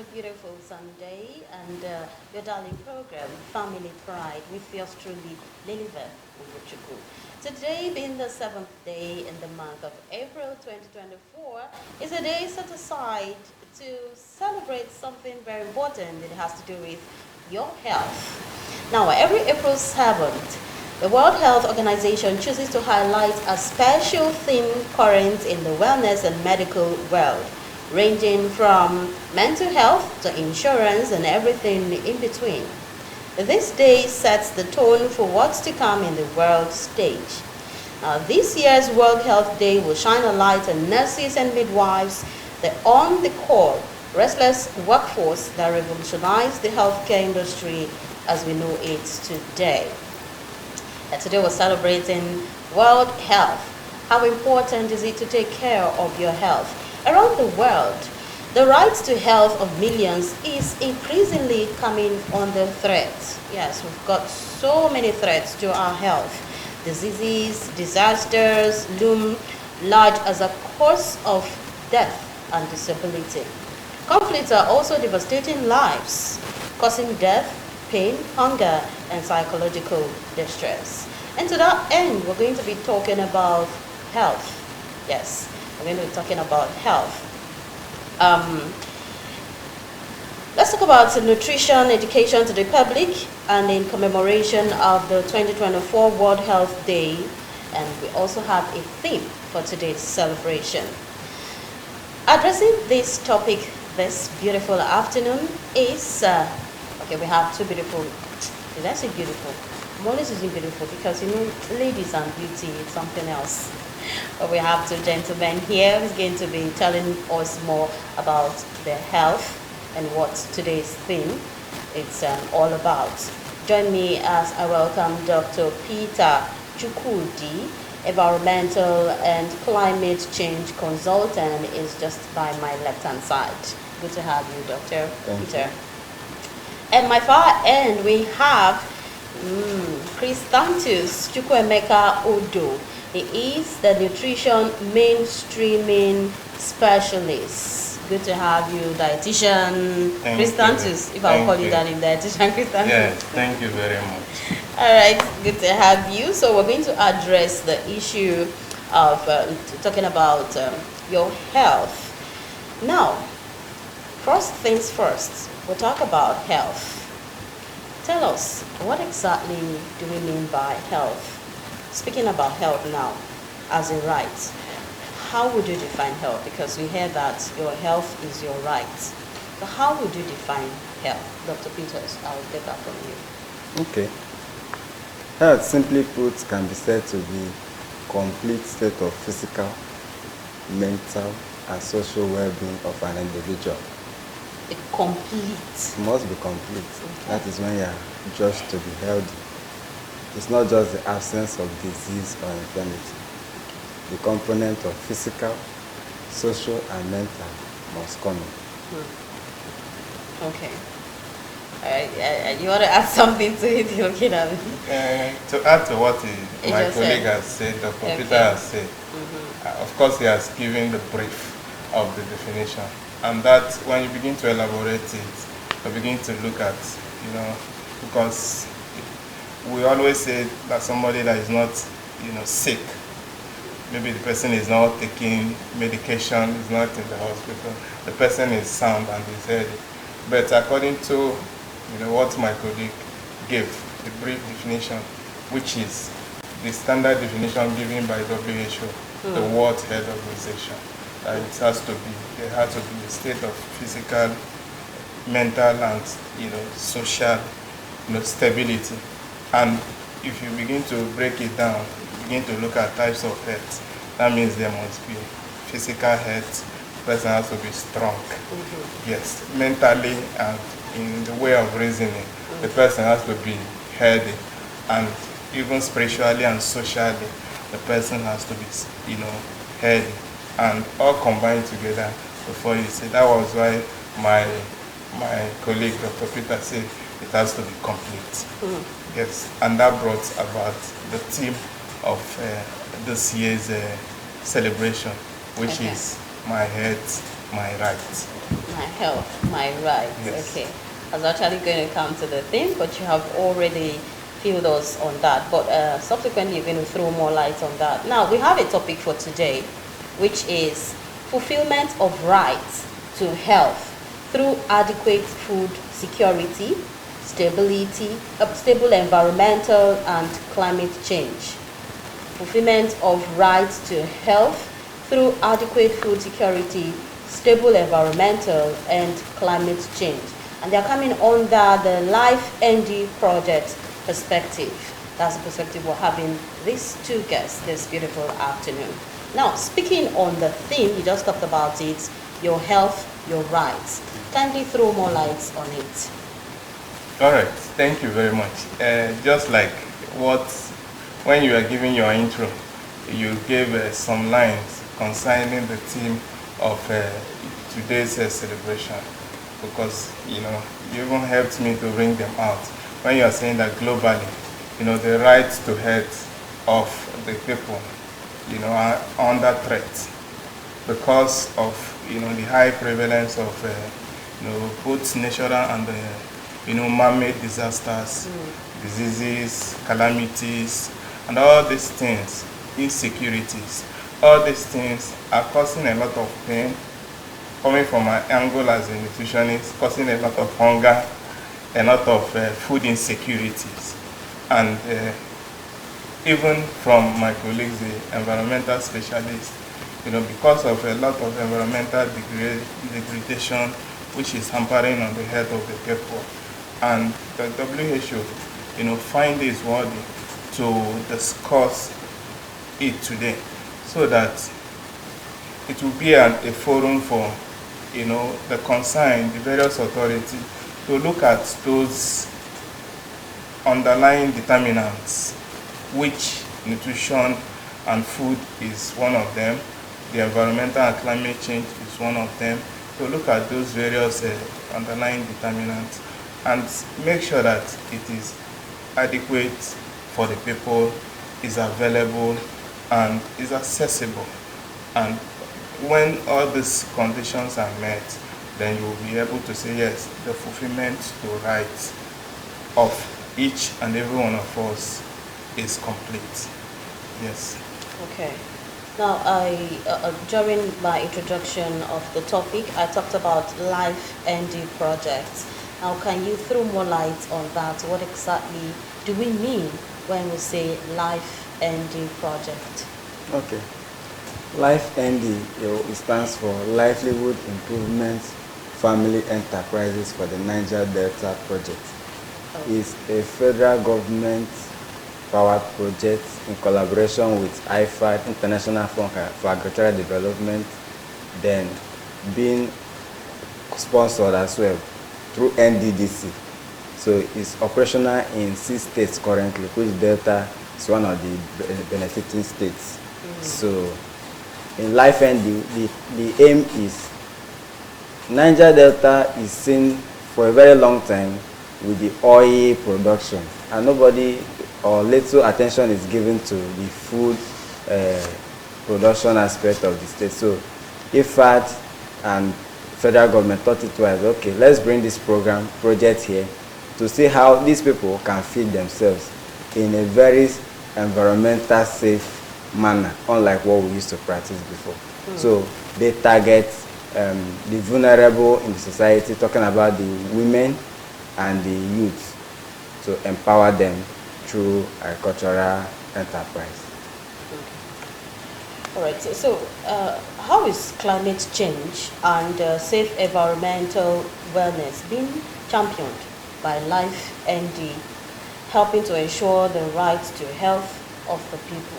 another beautiful Sunday and your darling program, Family Pride, with yours truly, Liliver Ugochukwu. Today, being the seventh day in the month of April 2024, is a day set aside to celebrate something very important. It has to do with your health. Now, every April 7th, the World Health Organization chooses to highlight a special theme current in the wellness and medical world, ranging from mental health to insurance and everything in between. This day sets the tone for what's to come in the world stage. This year's World Health Day will shine a light on nurses and midwives, the on-the-call, restless workforce that revolutionized the healthcare industry as we know it today. Today we're celebrating World Health. How important is it to take care of your health? Around the world, the right to health of millions is increasingly coming under threat. Yes, we've got so many threats to our health. Diseases, disasters loom large as a cause of death and disability. Conflicts are also devastating lives, causing death, pain, hunger, and psychological distress. And to that end, we're going to be talking about health. Yes, we're going to be talking about health. Let's talk about nutrition education to the public, and in commemoration of the 2024 World Health Day. And we also have a theme for today's celebration. Addressing this topic this beautiful afternoon is, okay, we have two beautiful, did I say beautiful? I'm always using beautiful because, you know, ladies and beauty, it's something else. But we have two gentlemen here who's going to be telling us more about their health and what today's theme is all about. Join me as I welcome Dr. Peter Chukwudi, environmental and climate change consultant, is just by my left-hand side. Good to have you, Dr. Peter. At my far end, we have Christantus Chukwemeka Odo. He is the nutrition mainstreaming specialist. Good to have you, dietitian Christantus, if I'll call you that in dietitian Christantus. Yes, thank you very much. All right, good to have you. So we're going to address the issue of talking about your health. Now, first things first, we'll talk about health. Tell us, what exactly do we mean by health? Speaking about health now, as a right, how would you define health? Because we hear that your health is your right. So how would you define health? Dr. Peters, I'll get that from you. Okay. Health, simply put, can be said to be complete state of physical, mental, and social well-being of an individual. Complete. It must be complete. Okay. That is when you are judged to be healthy. It's not just the absence of disease or infirmity. The component of physical, social, and mental must come in. Okay. All right. You want to add something to it? You're looking at me. To add to what my colleague has said, Dr. Peter has said, of course he has given the brief of the definition. And that when you begin to elaborate it, you begin to look at, you know, because we always say that somebody that is not, you know, sick, maybe the person is not taking medication, is not in the hospital, the person is sound and is healthy. But according to, you know, what my colleague gave, the brief definition, which is the standard definition given by WHO, the World Health Organization, that it has to be, there has to be a state of physical, mental, and, you know, social, you know, stability. And if you begin to break it down, begin to look at types of health, that means there must be physical health, the person has to be strong. Yes, mentally and in the way of reasoning, the person has to be healthy, and even spiritually and socially, the person has to be, you know, healthy, and all combined together before you say. That was why my colleague Dr. Peter said it has to be complete. Yes, and that brought about the theme of this year's celebration, which is my health, my right. My health, my rights. Yes. Okay. I was actually going to come to the theme, but you have already filled us on that. But subsequently, you're going to throw more light on that. Now, we have a topic for today, which is fulfillment of rights to health through adequate food security, stability, stable environmental and climate change. Fulfillment of rights to health through adequate food security, stable environmental and climate change. And they're coming under the Life ND project perspective. That's the perspective we're having these two guests this beautiful afternoon. Now, speaking on the theme, you just talked about it, your health, your rights. Kindly throw more lights on it. All right, thank you very much. Just like when you are giving your intro, you gave some lines concerning the theme of today's celebration, because you even helped me to bring them out. When you are saying that globally, the right to health of the people, are under threat because of the high prevalence of both natural and man-made disasters, diseases, calamities, and all these things, insecurities. All these things are causing a lot of pain, coming from my angle as a nutritionist, causing a lot of hunger, a lot of food insecurities. And even from my colleagues, the environmental specialists, because of a lot of environmental degradation, which is hampering on the health of the people. And the WHO, find it worthy to discuss it today, so that it will be a forum for, the concerned, the various authorities, to look at those underlying determinants, which nutrition and food is one of them, the environmental and climate change is one of them, to look at those various underlying determinants and make sure that it is adequate for the people, is available, and is accessible. And when all these conditions are met, then you will be able to say, yes, the fulfillment to rights of each and every one of us is complete. Yes. Okay. Now, during my introduction of the topic, I talked about Life ND projects. Now, can you throw more light on that? What exactly do we mean when we say Life ND project? Okay. Life ND, it stands for Livelihood Improvement Family Enterprises for the Niger Delta Project. It's a federal government powered project in collaboration with IFAD, International Fund for Agricultural Development, then being sponsored as well through NDDC. So it's operational in 6 states currently, which Delta is one of the benefiting states. So in Life ND, the aim is Niger Delta is seen for a very long time with the oil production, and nobody or little attention is given to the food production aspect of the state. So IFAD and federal government thought it was, okay, let's bring this project here to see how these people can feed themselves in a very environmental safe manner, unlike what we used to practice before. So they target the vulnerable in the society, talking about the women and the youth, to empower them through agricultural enterprise. All right, so how is climate change and safe environmental wellness being championed by Life ND, helping to ensure the right to health of the people?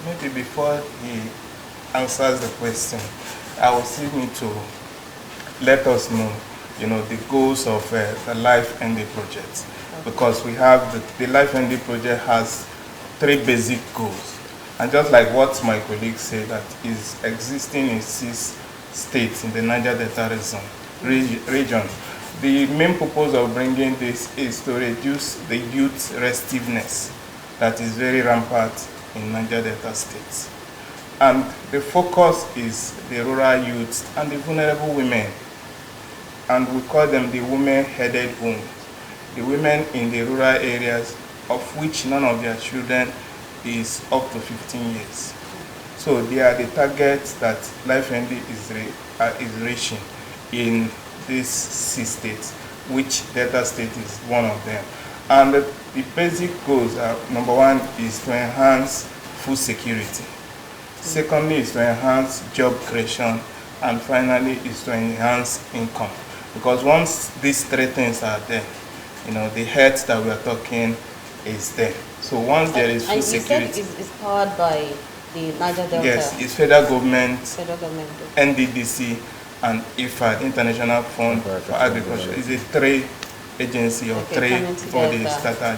Maybe before he answers the question, I will still need to let us know, the goals of the Life ND project. Okay. Because we have the Life ND project has 3 basic goals. And just like what my colleague said, that is existing in 6 states in the Niger Delta region. The main purpose of bringing this is to reduce the youth restiveness that is very rampant in Niger Delta states. And the focus is the rural youth and the vulnerable women. and we call them the women-headed homes. The women in the rural areas, of which none of their children is up to 15 years. So they are the targets that LifeMD is reaching in these 6 states, which Delta State is one of them. And the basic goals are, number 1 is to enhance food security. Secondly is to enhance job creation. And finally is to enhance income. Because once these 3 things are there, the health that we are talking is there. So once there is food security. And you said it's powered by the Niger Delta? Yes, it's federal government, Okay. NDDC, and IFAD, International Fund for Agriculture. It's a 3 agency or 3 bodies that are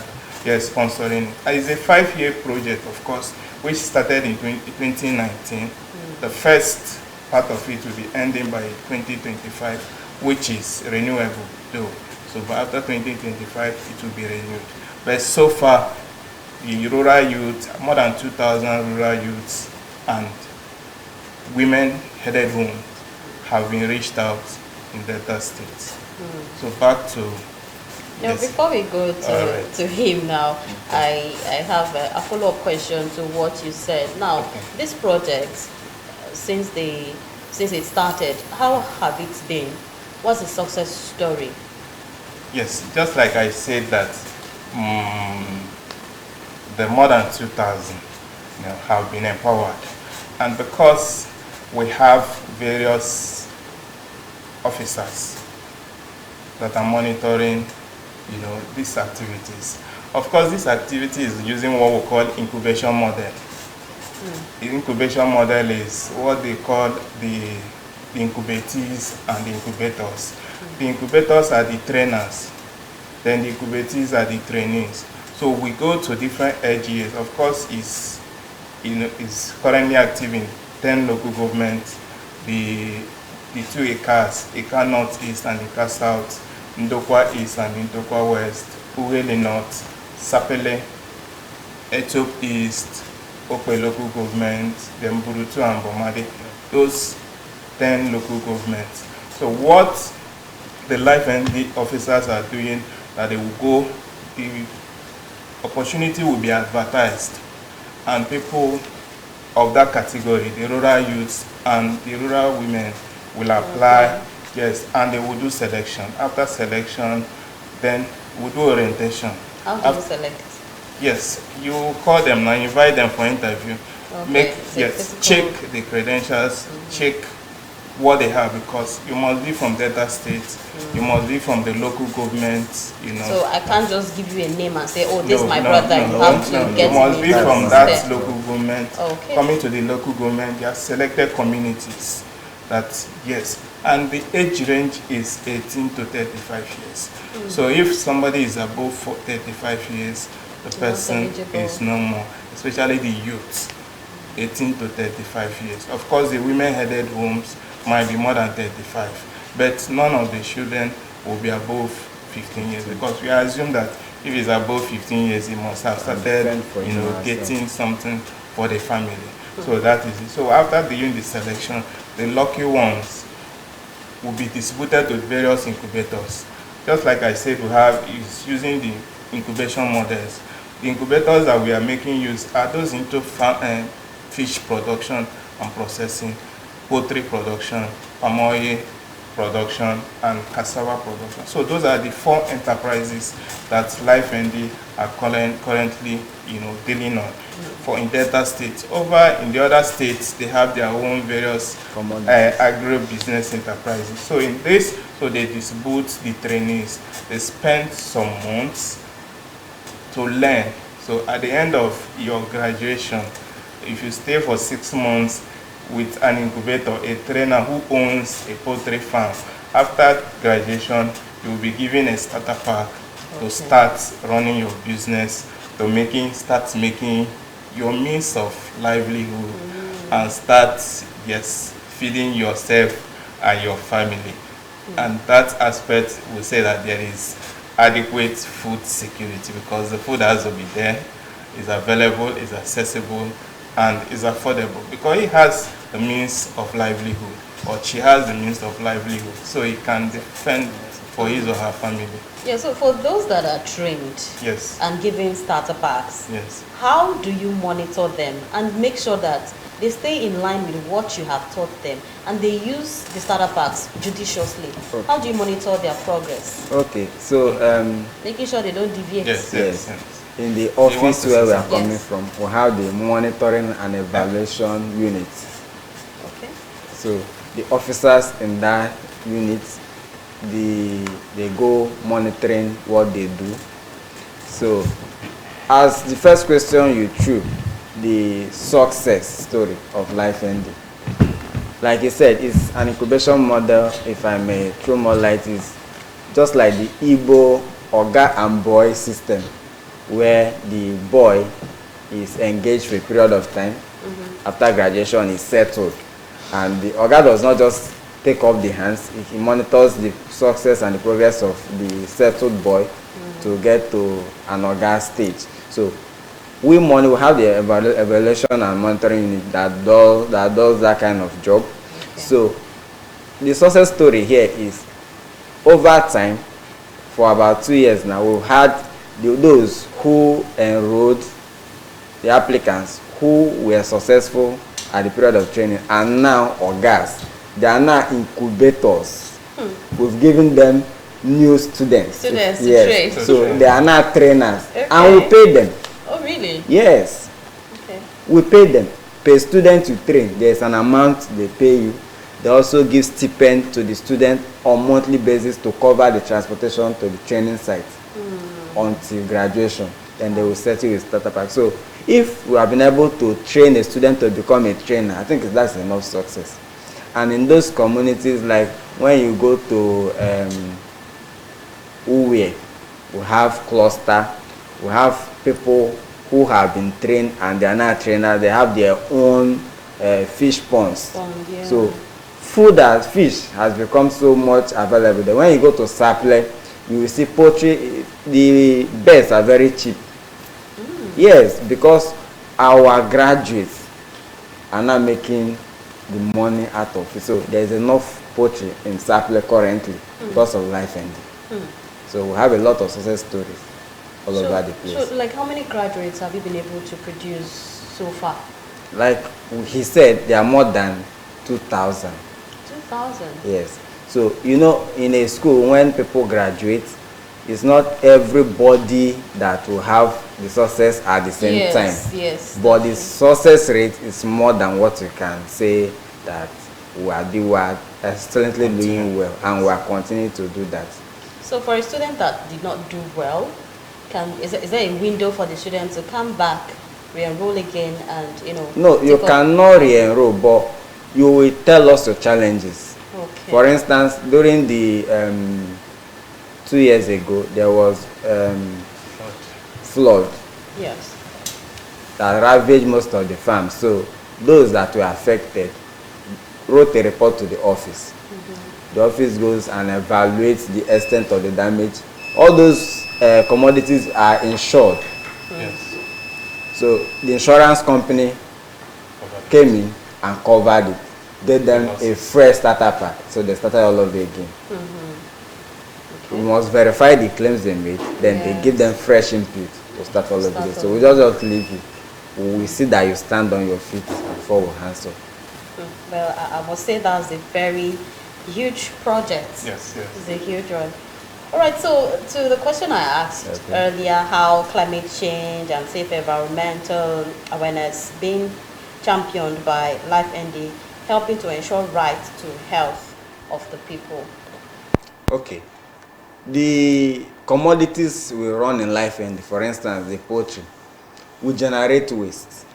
sponsoring it. It's a 5-year project, of course, which started in 2019. The first part of it will be ending by 2025, which is renewable though. So but after 2025, it will be renewed. But so far, the rural youth, more than 2,000 rural youths and women-headed homes have been reached out in Delta States. So back to... Now, before we go to him now, I have a follow-up question to what you said. Now, this project, since it started, how have it been? What's the success story? Yes, just like I said that the more than 2,000 have been empowered. And because we have various officers that are monitoring these activities. Of course, this activity is using what we call incubation model. The incubation model is what they call the incubatees and the incubators. The incubators are the trainers, then the incubatees are the trainees. So we go to different LGAs. Of course, it's currently active in 10 local governments, the 2 ECAs, ECA Northeast and ECA South, Ndokwa East and Ndokwa West, Ughelli North, Sapele, Ethiop East, Okwe local government, then Burutu and Bomade, those 10 local governments. So what the LifeMD officers are doing, that they will go, the opportunity will be advertised, and people of that category, the rural youths and the rural women, will apply, yes, and they will do selection. After selection, then we'll do orientation. How do you select? Yes, you call them now, invite them for interview. Okay. Check the credentials, check what they have, because you must be from Delta State, you must be from the local government, So I can't just give you a name and say, oh, this is my brother, you have to get you must be from that there. local government. Okay. Coming to the local government, there are selected communities that, yes, and the age range is 18 to 35 years. So if somebody is above 35 years, the person is no more, especially the youth, 18 to 35 years. Of course, the women-headed homes might be more than 35, but none of the children will be above 15 years, because we assume that if he's above 15 years, he must have started, getting something for the family. So that is it. So after doing the selection, the lucky ones will be distributed to various incubators. Just like I said, we have is using the incubation models. The incubators that we are making use are those into fish production and processing, poultry production, palm oil production, and cassava production. So those are the 4 enterprises that LifeMD are currently, dealing on for in Delta State. Over in the other states, they have their own various agro-business enterprises. So in this, they distribute the trainees. They spend some months to learn. So at the end of your graduation, if you stay for 6 months with an incubator, a trainer who owns a poultry farm, after graduation, you will be given a starter pack to start running your business, to start making your means of livelihood, and start, feeding yourself and your family. And that aspect will say that there is adequate food security, because the food has to be there, is available, is accessible, and is affordable, because it has the means of livelihood. but she has the means of livelihood, so he can defend for his or her family. Yeah, so for those that are trained Yes. and given starter packs, Yes. how do you monitor them and make sure that they stay in line with what you have taught them and they use the starter packs judiciously? Okay. How do you monitor their progress? Okay, so Making sure they don't deviate. Yes. in the want office to where say we are something? coming Yes. from, we have the monitoring and evaluation unit. Okay. So the officers in that unit, they go monitoring what they do. So as the first question you threw, the success story of LifeND. Like you said, it's an incubation model, if I may throw more light, is just like the Igbo Oga and Boy system, where the boy is engaged for a period of time. After graduation, is settled, and the Oga does not just take up the hands, he monitors the success and the progress of the settled boy to get to an Oga stage. So we have the evaluation and monitoring unit that does that kind of job. Okay. So the success story here is, over time, for about 2 years now, we've had those who enrolled, the applicants who were successful at the period of training, and now Ogas. They are now incubators. We've given them new students. Students to yes. train. So they are now trainers. Okay. And we pay them. Oh, really? Yes. Okay. We pay them. Per student you train, there's an amount they pay you. They also give stipend to the student on monthly basis to cover the transportation to the training site until graduation. Then they will settle with starter pack. So if we have been able to train a student to become a trainer, I think that's enough success. And in those communities, like when you go to Uwe, we have cluster, we have people who have been trained and they are not trainers. They have their own fish ponds. Yeah. So food as fish has become so much available that when you go to Saple, you will see poultry. The birds are very cheap. Yes, because our graduates are now making the money out of it. So there is enough poultry in Saple currently because of LifeND. So we have a lot of success stories all over the place. So, like, how many graduates have you been able to produce so far? Like he said, there are more than 2,000. 2,000? Yes. So, you know, in a school, when people graduate, it's not everybody that will have the success at the same time. Yes. But the success rate is more than what you can say that we are excellently doing well, and we are continuing to do that. So for a student that did not do well, is there a window for the student to come back, re-enroll again, and, you know? No, you cannot re-enroll, but you will tell us your challenges. Okay. For instance, during the 2 years ago, there was flood Yes. that ravaged most of the farms. So those that were affected wrote a report to the office. The office goes and evaluates the extent of the damage. All those commodities are insured. Yes. So the insurance company came in and covered it, gave them a fresh starter pack. So they started all over again. We must verify the claims they made, then they give them fresh input to start all over again. So we just leave you. We see that you stand on your feet before we hands up. Well, I must say that's a very huge project. Yes. It's a huge one. All right, so to the question I asked earlier, how climate change and safe environmental awareness being championed by LifeND, helping to ensure right to health of the people. Okay. The commodities we run in LifeND, for instance, the poultry, we generate waste.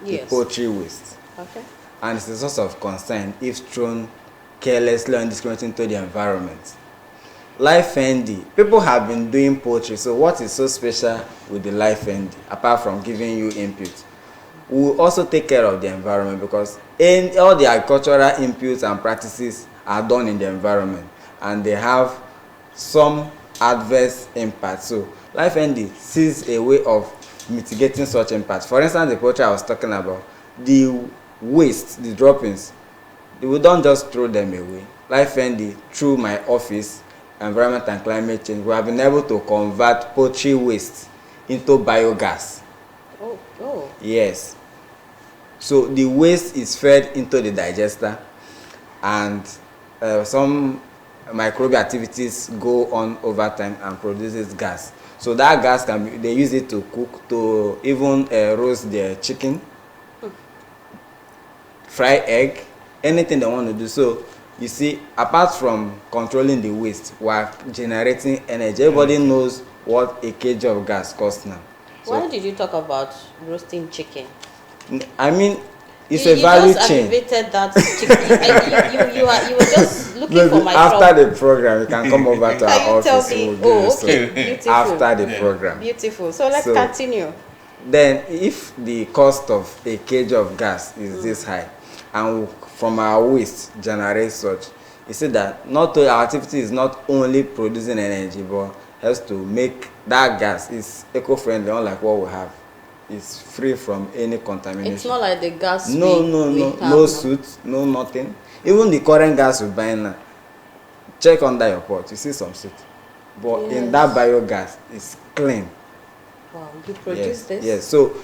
Yes. The poultry waste. Okay. And it's a source of concern if thrown carelessly or indiscriminately into the environment. LifeND, people have been doing poultry, so what is so special with the LifeND, apart from giving you input? We will also take care of the environment, because all the agricultural inputs and practices are done in the environment, and they have some adverse impact. So LifeND sees a way of mitigating such impacts. For instance, the poultry I was talking about, the waste, the droppings, we don't just throw them away. Life ND, through my office, Environment and Climate Change, we have been able to convert poultry waste into biogas. Oh. Yes. So the waste is fed into the digester, and some microbial activities go on over time and produces gas. So that gas can be, they use it to cook, to even roast their chicken, fry egg, anything they want to do. So you see, apart from controlling the waste, we are generating energy. Everybody knows what a kg of gas costs now. So, why did you talk about roasting chicken? I mean, it's a value chain. You just activated that chicken. you were just looking Maybe for my after the program, you can come over to our office. Can you We'll tell me? give you Okay, beautiful. after the program. Beautiful. So let's continue. Then, if the cost of a kg of gas is this high, and from our waste generate such, you see that not only our activity is not only producing energy, but has to make that gas is eco-friendly, unlike what we have. It's free from any contamination. It's not like the gas. No soot, no nothing. Even the current gas we buy now, check under your pot, you see some soot. But in that biogas, it's clean. Wow, you produce this? Yes, so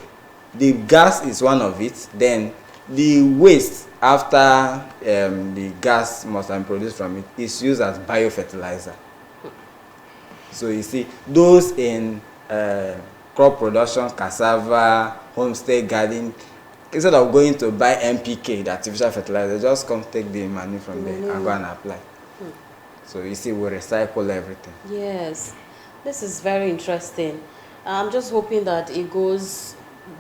the gas is one of it. Then the waste after the gas must have been produced from it is used as biofertilizer. So you see, those in crop production, cassava, homestead garden, instead of going to buy NPK, the artificial fertilizer, just come take the money from there and go and apply. So you see, we recycle everything. Yes, this is very interesting. I'm just hoping that it goes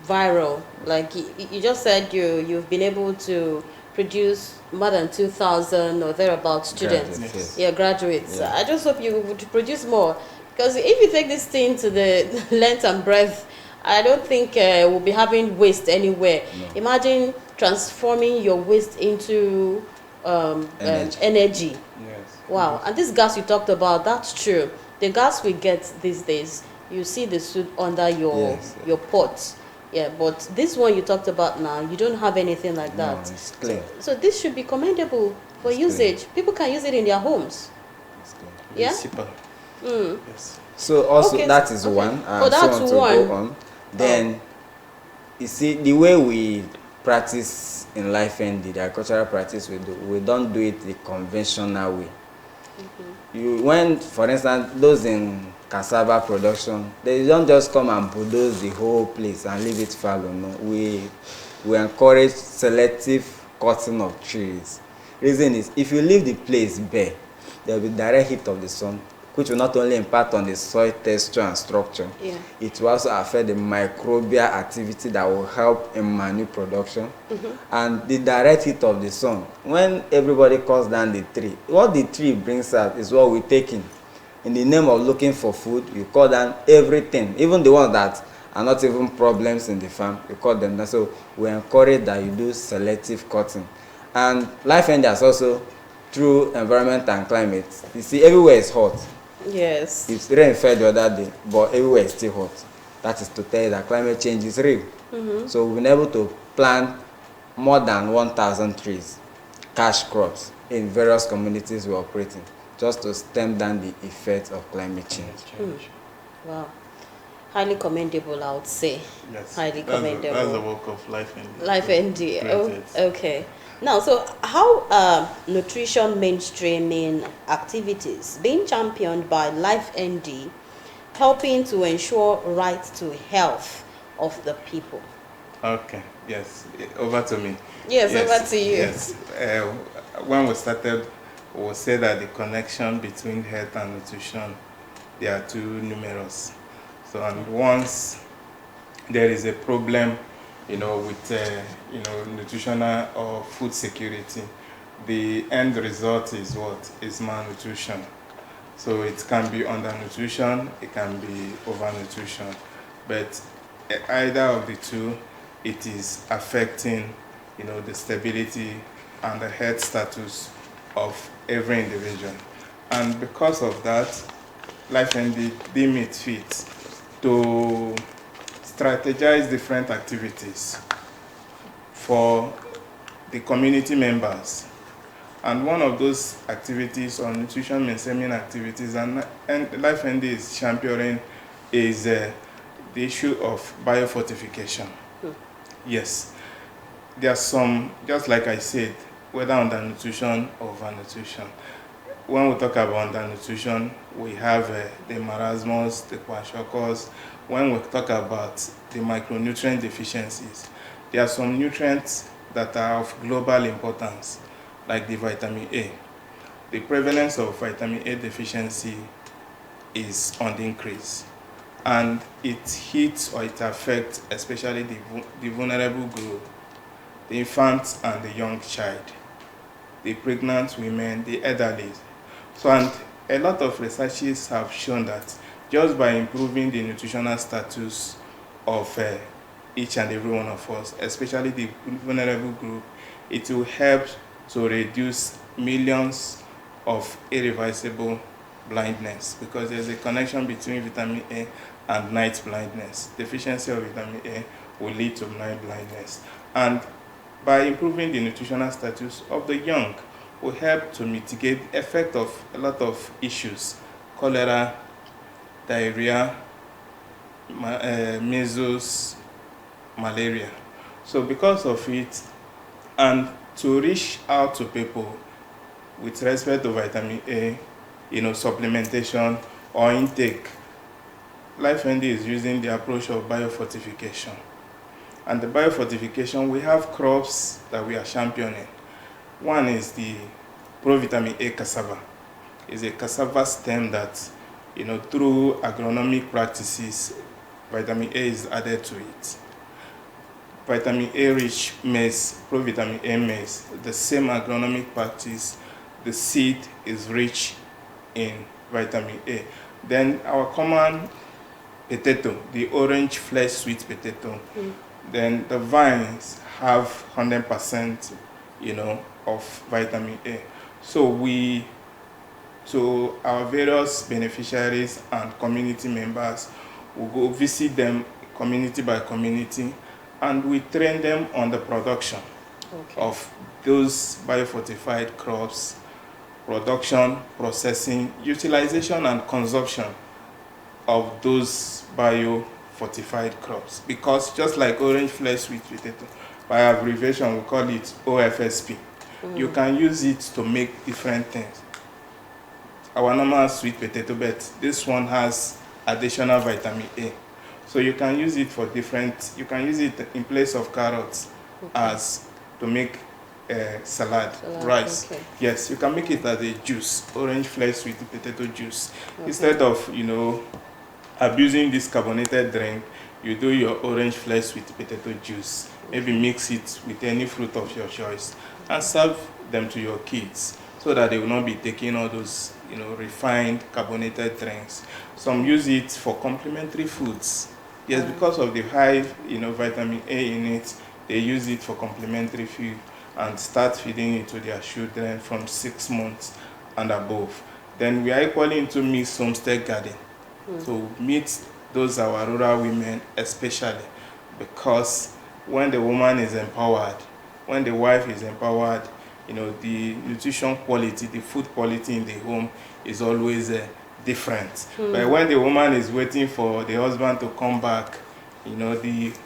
viral. Like you just said, you've been able to produce more than 2,000 or thereabout students. Graduates, Yeah, graduates. Yeah. I just hope you would produce more, because if you take this thing to the length and breadth, I don't think we'll be having waste anywhere. No. Imagine transforming your waste into energy. Yes. Wow. And this gas you talked about, that's true. The gas we get these days, you see the soot under your pot. Yeah, but this one you talked about now, you don't have anything like that. No, it's clean. So this should be commendable for It's usage. clean. People can use it in their homes. It's clean. Yeah? Simple. Yes. So also Okay, that is okay. one. Oh, that's so one. To go on. Then you see the way we practice in Life ND, the agricultural practice we don't do it the conventional way. When, for instance, those in cassava production, they don't just come and bulldoze the whole place and leave it fallow. No, we encourage selective cutting of trees. Reason is, if you leave the place bare, there will be direct heat of the sun, which will not only impact on the soil texture and structure, it will also affect the microbial activity that will help in manure production. And the direct heat of the sun, when everybody cuts down the tree, what the tree brings out is what we take in. In the name of looking for food, you cut down everything, even the ones that are not even problems in the farm, you cut them down. So we encourage that you do selective cutting. And Life ND has also, through Environment and Climate, you see everywhere is hot. Yes. It's rain fell the other day, but everywhere is still hot. That is to tell you that climate change is real. So we've been able to plant more than 1,000 trees, cash crops, in various communities we operate in, just to stem down the effects of climate change. Wow. Highly commendable, I would say. Yes. Highly That's commendable. that's the work of Life ND. Life ND. Oh, Great. okay. Now, so how nutrition mainstreaming activities being championed by Life ND helping to ensure right to health of the people? Okay. Yes. Over to me. Yes, over to you. Yes. When we started, we said that the connection between health and nutrition, they are too numerous. So, and once there is a problem, with nutritional or food security, the end result is what? Is malnutrition. So it can be undernutrition, it can be overnutrition, but either of the two, it is affecting, the stability and the health status of every individual. And because of that, Life ND deem it fit to strategize different activities for the community members And one of those activities or nutrition mainstreaming activities and LifeND is championing is the issue of biofortification. Yes, there are some, just like I said, whether undernutrition or overnutrition. When we talk about undernutrition, we have the marasmus, the kwashiorkors. When we talk about the micronutrient deficiencies, there are some nutrients that are of global importance, like the vitamin A. The prevalence of vitamin A deficiency is on the increase, and it hits or it affects especially the vulnerable group, the infant and the young child, the pregnant women, the elderly. So, and a lot of researches have shown that just by improving the nutritional status of each and every one of us, especially the vulnerable group, it will help to reduce millions of irreversible blindness, because there's a connection between vitamin A and night blindness. Deficiency of vitamin A will lead to night blindness. And by improving the nutritional status of the young, will help to mitigate the effect of a lot of issues: cholera, diarrhea, measles, malaria. So because of it, and to reach out to people with respect to vitamin A, supplementation or intake, LifeND is using the approach of biofortification. And the biofortification, we have crops that we are championing. One is the ProVitamin A cassava. It's a cassava stem that, through agronomic practices, vitamin A is added to it. Vitamin A rich maize, ProVitamin A maize, the same agronomic practice, the seed is rich in vitamin A. Then our common potato, the orange flesh sweet potato, then the vines have 100%, of vitamin A. So to our various beneficiaries and community members, we go visit them community by community, and we train them on the production of those biofortified crops, production, processing, utilization, and consumption of those biofortified crops. Because just like orange flesh sweet potato, by abbreviation we call it OFSP. You can use it to make different things. Our normal sweet potato, but this one has additional vitamin A. So you can use it for you can use it in place of carrots as to make salad, rice. Yes, you can make it as a juice, orange flesh sweet potato juice. Instead of, abusing this carbonated drink, you do your orange flesh sweet potato juice. Maybe mix it with any fruit of your choice and serve them to your kids, so that they will not be taking all those, refined carbonated drinks. Some use it for complementary foods. Yes, because of the high, vitamin A in it, they use it for complementary food and start feeding it to their children from 6 months and above. Then we are equally into mixed homestead garden. To meet those our rural women especially, because when the woman is empowered, when the wife is empowered, the nutrition quality, the food quality in the home is always different. But when the woman is waiting for the husband to come back,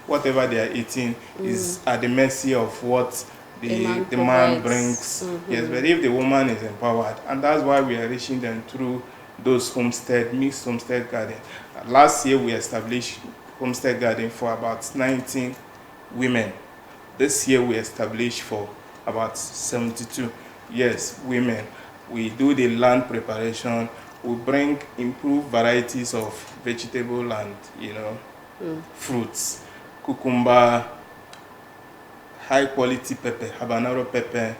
whatever they are eating is at the mercy of what the man brings. Yes, but if the woman is empowered, and that's why we are reaching them through those mixed homestead garden. Last year we established homestead garden for about 19 women. This year we established for about 72 women. We do the land preparation. We bring improved varieties of vegetable and fruits, cucumber, high quality pepper, habanero pepper,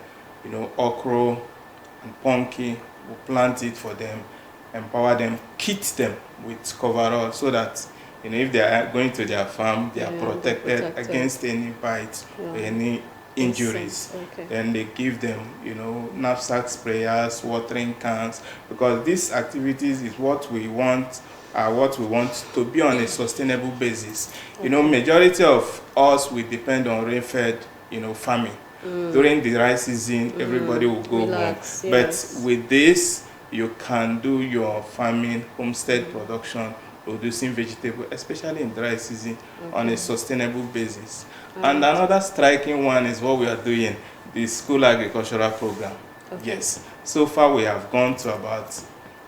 okra and pumpkin. We plant it for them, empower them, kit them with coverall, so that if they are going to their farm, they are protected against any bites or any injuries. Then they give them, knapsack sprayers, watering cans, because these activities is what we want to be on a sustainable basis. Majority of us, we depend on rain-fed, farming. During the dry season, everybody will go Relax, home. yes. But with this, you can do your farming, homestead production, producing vegetable, especially in dry season, on a sustainable basis. And another striking one is what we are doing, the school agricultural program. Yes. So far we have gone to about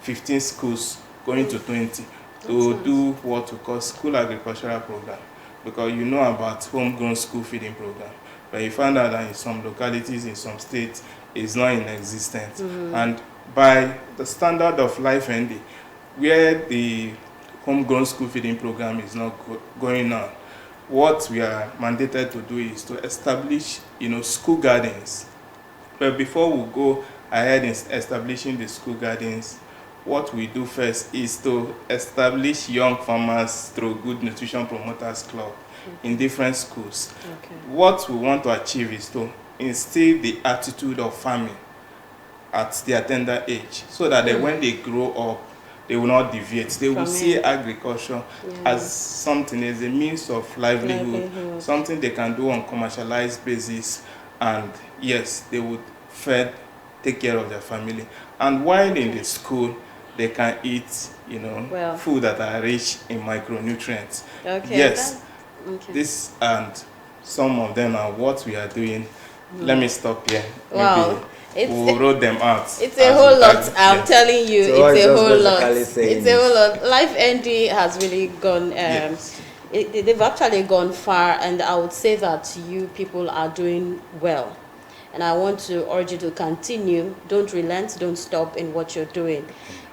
15 schools, going to 20, to do what we call school agricultural program. Because you know about homegrown school feeding program. But you find out that in some localities, in some states, it's not in existence. And by the standard of LifeND, where the homegrown school feeding program is not going on, what we are mandated to do is to establish, school gardens. But before we go ahead in establishing the school gardens, what we do first is to establish young farmers through Good Nutrition Promoters Club in different schools. What we want to achieve is to instill the attitude of farming at their tender age, so that when they grow up, they will not deviate. They will see agriculture as something, as a means of livelihood, something they can do on commercialized basis, and yes, they would take care of their family. And while in the school, they can eat, food that are rich in micronutrients. Yes, this and some of them are what we are doing. Let me stop here. Wow. We'll roll them out. It's a whole lot. I'm telling you, So it's a whole lot. it's It's a whole lot. LifeND has really gone. They've actually gone far, and I would say that you people are doing well. And I want to urge you to continue. Don't relent. Don't stop in what you're doing.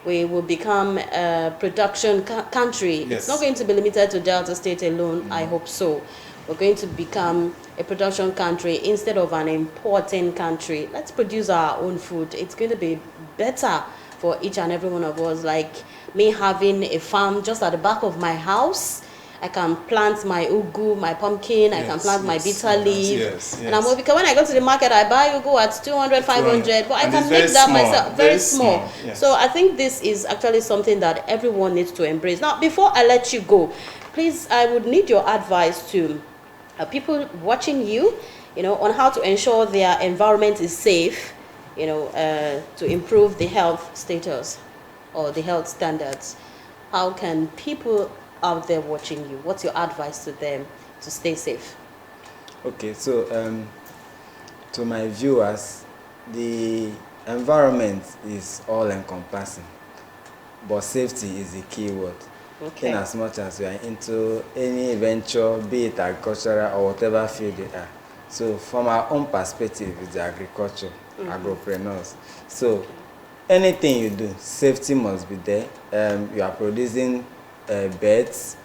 We will become a production country. Yes. It's not going to be limited to Delta State alone. I hope so. We're going to become a production country instead of an importing country. Let's produce our own food. It's going to be better for each and every one of us. Like me having a farm just at the back of my house. I can plant my ugu, my pumpkin, I can plant my bitter leaf. And because when I go to the market, I buy ugu at 200, 500, but I can make that myself, very small. So I think this is actually something that everyone needs to embrace. Now, before I let you go, please, I would need your advice to people watching you, on how to ensure their environment is safe, to improve the health status or the health standards. How can people out there watching you, what's your advice to them to stay safe? Okay, so to my viewers, the environment is all encompassing, but safety is the key word. In as much as we are into any venture, be it agricultural or whatever field they are. So from our own perspective, it's agriculture, agropreneurs. So anything you do, safety must be there. You are producing beds,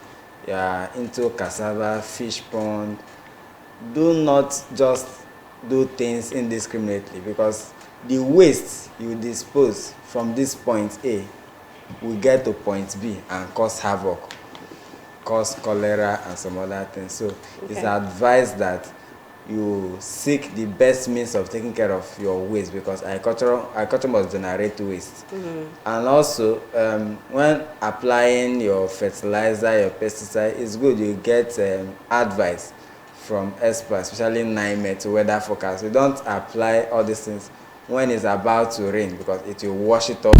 you are into cassava, fish pond. Do not just do things indiscriminately, because the waste you dispose from this point A will get to point B and cause havoc, cause cholera and some other things. So it's advised that you seek the best means of taking care of your waste, because agriculture must generate waste. And also, when applying your fertilizer, your pesticide, it's good you get advice from experts, especially NIMET, weather forecast. You don't apply all these things when it's about to rain, because it will wash it off.